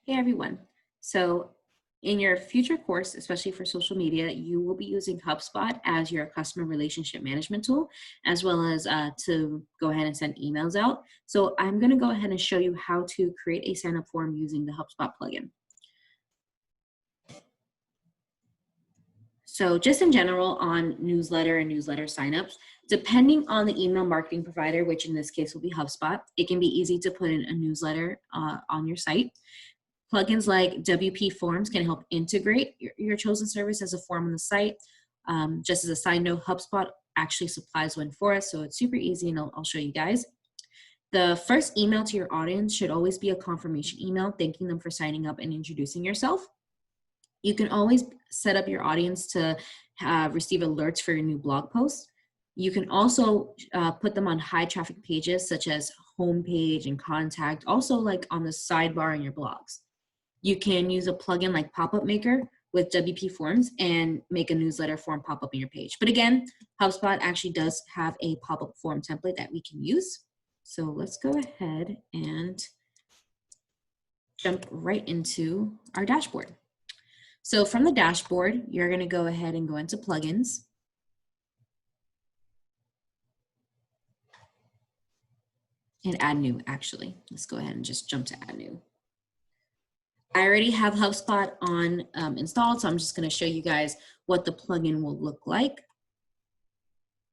Hey everyone. So in your future course, especially for social media, you will be using HubSpot as your customer relationship management tool, as well as to go ahead and send emails out. So I'm going to go ahead and show you how to create a sign up form using the HubSpot plugin. So just in general on newsletter and newsletter signups, depending on the email marketing provider, which in this case will be HubSpot, it can be easy to put in a newsletter on your site. Plugins like WP Forms can help integrate your chosen service as a form on the site. Just as a side note, HubSpot actually supplies one for us, so it's super easy, and I'll show you guys. The first email to your audience should always be a confirmation email, thanking them for signing up and introducing yourself. You can always set up your audience to receive alerts for your new blog posts. You can also put them on high traffic pages such as homepage and contact, also like on the sidebar in your blogs. You can use a plugin like Pop-Up Maker with WP Forms and make a newsletter form pop up in your page. But again, HubSpot actually does have a pop-up form template that we can use. So let's go ahead and jump right into our dashboard. So from the dashboard, you're going to go ahead and go into plugins. And add new, actually. Let's go ahead and just jump to add new. I already have HubSpot on installed, so I'm just going to show you guys what the plugin will look like.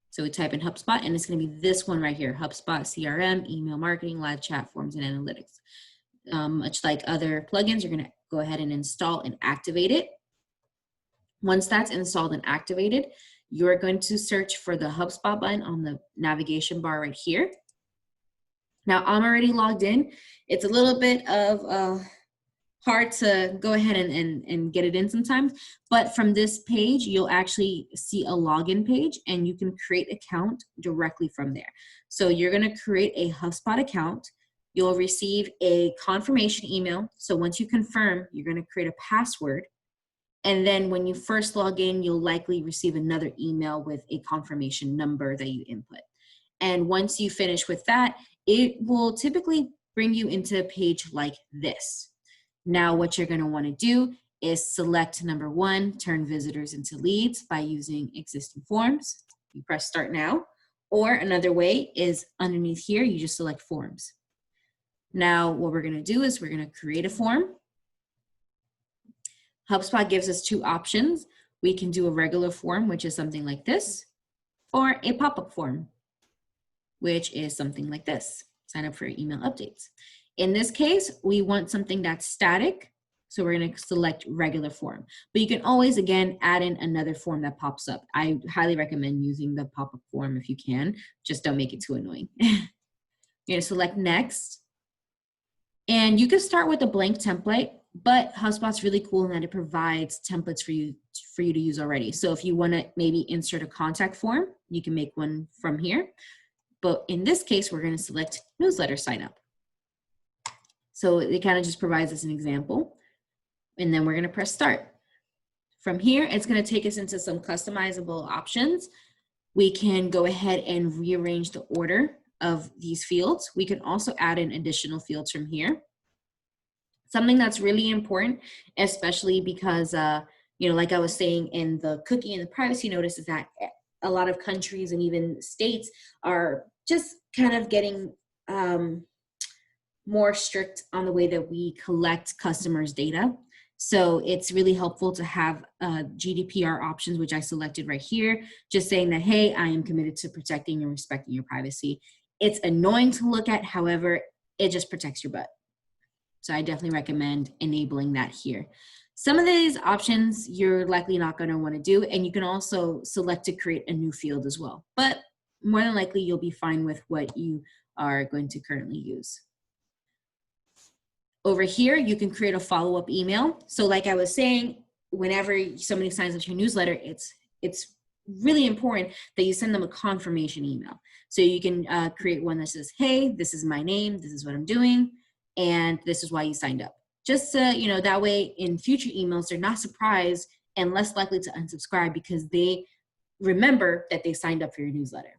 So we type in HubSpot, and it's going to be this one right here, HubSpot CRM, email marketing, live chat, forms, and analytics. Much like other plugins, you're going to go ahead and install and activate it. Once that's installed and activated, you're going to search for the HubSpot button on the navigation bar right here. Now, I'm already logged in. It's a little bit of hard to go ahead and get it in sometimes, but from this page, you'll actually see a login page and you can create an account directly from there. So you're gonna create a HubSpot account. You'll receive a confirmation email. So once you confirm, you're gonna create a password. And then when you first log in, you'll likely receive another email with a confirmation number that you input. And once you finish with that, it will typically bring you into a page like this. Now, what you're going to want to do is select number 1, turn visitors into leads by using existing forms. You press start now. Or another way is underneath here, you just select forms. Now, what we're going to do is we're going to create a form. HubSpot gives us 2 options. We can do a regular form, which is something like this, or a pop-up form, which is something like this. Sign up for your email updates. In this case, we want something that's static, so we're going to select regular form. But you can always, again, add in another form that pops up. I highly recommend using the pop-up form if you can. Just don't make it too annoying. You're going to select next. And you can start with a blank template, but HubSpot's really cool in that it provides templates for you to use already. So if you want to maybe insert a contact form, you can make one from here. But in this case, we're going to select newsletter sign up. So it kind of just provides us an example. And then we're going to press start. From here, it's going to take us into some customizable options. We can go ahead and rearrange the order of these fields. We can also add in additional fields from here. Something that's really important, especially because, like I was saying in the cookie and the privacy notice, is that a lot of countries and even states are just kind of getting more strict on the way that we collect customers' data. So it's really helpful to have GDPR options, which I selected right here, just saying that, hey, I am committed to protecting and respecting your privacy. It's annoying to look at, however, it just protects your butt. So I definitely recommend enabling that here. Some of these options you're likely not going to want to do, and you can also select to create a new field as well. But more than likely, you'll be fine with what you are going to currently use. Over here, you can create a follow-up email. So like I was saying, whenever somebody signs up to your newsletter, it's really important that you send them a confirmation email. So you can create one that says, hey, this is my name, this is what I'm doing, and this is why you signed up. Just so, that way in future emails, they're not surprised and less likely to unsubscribe because they remember that they signed up for your newsletter.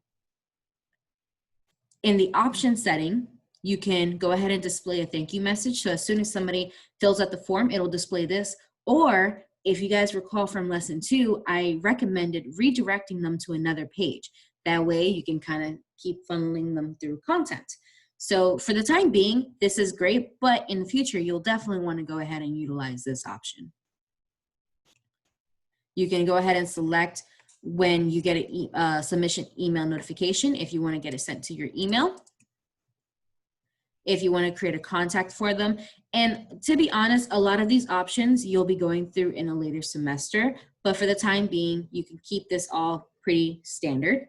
In the option setting, you can go ahead and display a thank you message. So as soon as somebody fills out the form, it'll display this. Or if you guys recall from lesson 2, I recommended redirecting them to another page. That way you can kind of keep funneling them through content. So for the time being, this is great, but in the future, you'll definitely want to go ahead and utilize this option. You can go ahead and select when you get a submission email notification if you want to get it sent to your email, if you want to create a contact for them. And to be honest, a lot of these options you'll be going through in a later semester, but for the time being, you can keep this all pretty standard.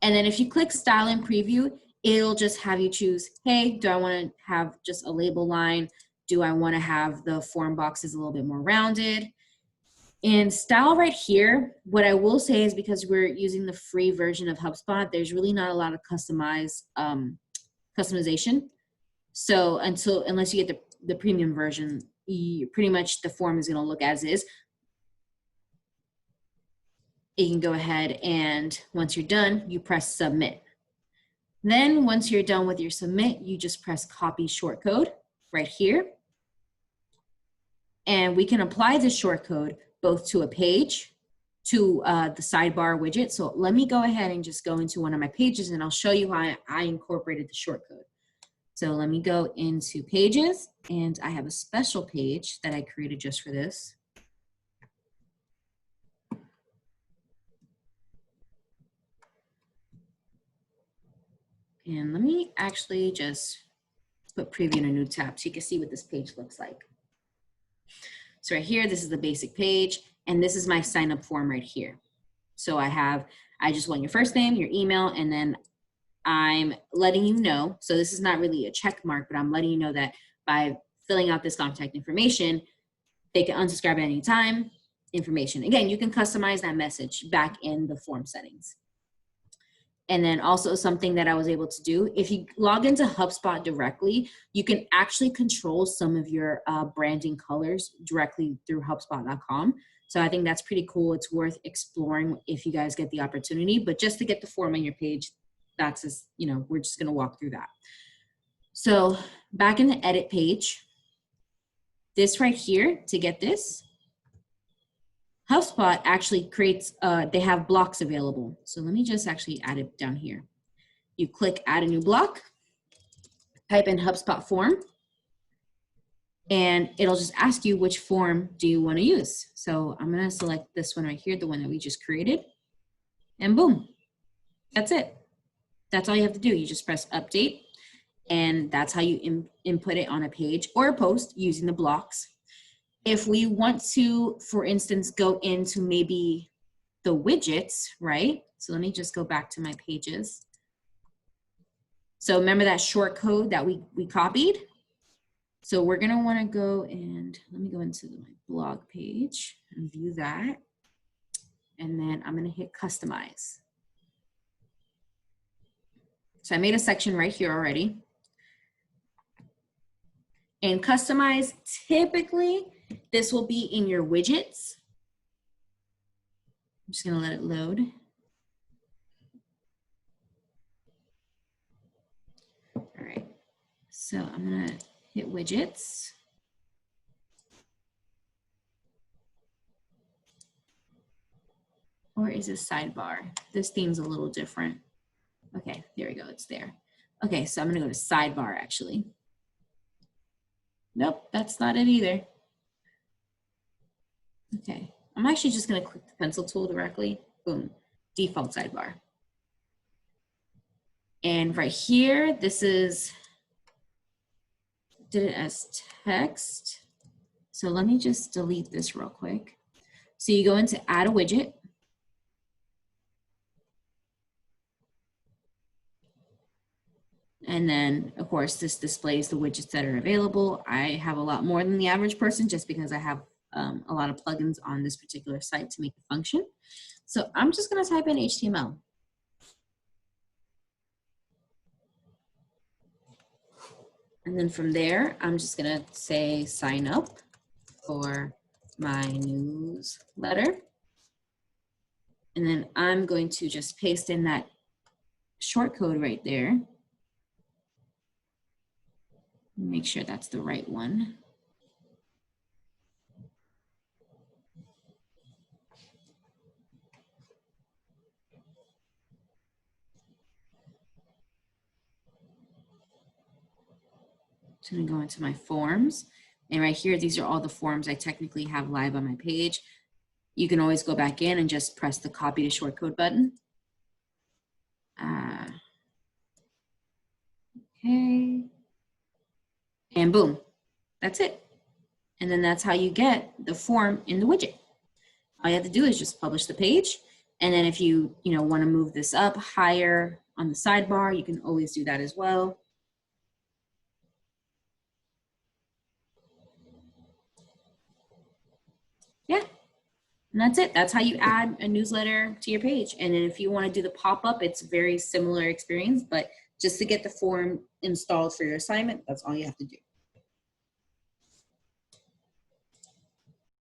And then if you click Style and Preview, it'll just have you choose, hey, do I want to have just a label line? Do I want to have the form boxes a little bit more rounded? And style right here, what I will say is because we're using the free version of HubSpot, there's really not a lot of customization. So unless you get the premium version, pretty much the form is going to look as is. You can go ahead and once you're done, you press submit. Then once you're done with your submit, you just press copy shortcode right here. And we can apply this shortcode both to a page, to the sidebar widget. So let me go ahead and just go into one of my pages and I'll show you how I incorporated the shortcode. So let me go into pages and I have a special page that I created just for this. And let me actually just put preview in a new tab so you can see what this page looks like. So right here, this is the basic page, and this is my sign up form right here. So I just want your first name, your email, and then I'm letting you know. So this is not really a check mark, but I'm letting you know that by filling out this contact information, they can unsubscribe at any time, information. Again, you can customize that message back in the form settings. And then also something that I was able to do, if you log into HubSpot directly, you can actually control some of your branding colors directly through HubSpot.com. So I think that's pretty cool. It's worth exploring if you guys get the opportunity, but just to get the form on your page, that's just, we're just gonna walk through that. So back in the edit page, this right here, to get this, HubSpot actually creates, they have blocks available. So let me just actually add it down here. You click add a new block, type in HubSpot form, and it'll just ask you which form do you want to use. So I'm going to select this one right here, the one that we just created, and boom, that's it. That's all you have to do. You just press update, and that's how you input it on a page or a post using the blocks. If we want to, for instance, go into maybe the widgets, right? So let me just go back to my pages. So remember that short code that we copied? So we're gonna wanna go and let me go into my blog page and view that. And then I'm gonna hit customize. So I made a section right here already. And customize, typically, this will be in your widgets. I'm just gonna let it load. All right, so I'm gonna hit widgets. Or is it sidebar? This theme's a little different. Okay, there we go, it's there. Okay, so I'm gonna go to sidebar actually. Nope, that's not it either. Okay, I'm actually just gonna click the pencil tool directly. Boom, default sidebar. And right here, this is, did it as text. So let me just delete this real quick. So you go into add a widget. And then, of course, this displays the widgets that are available. I have a lot more than the average person just because I have a lot of plugins on this particular site to make it function. So I'm just going to type in HTML. And then from there, I'm just going to say sign up for my newsletter. And then I'm going to just paste in that short code right there. Make sure that's the right one. So I'm gonna go into my forms, and right here, these are all the forms I technically have live on my page. You can always go back in and just press the copy to shortcode button. Okay. And boom, that's it. And then that's how you get the form in the widget. All you have to do is just publish the page. And then if you want to move this up higher on the sidebar, you can always do that as well. Yeah, and that's it. That's how you add a newsletter to your page. And then if you want to do the pop-up, it's a very similar experience, but just to get the form installed for your assignment, that's all you have to do.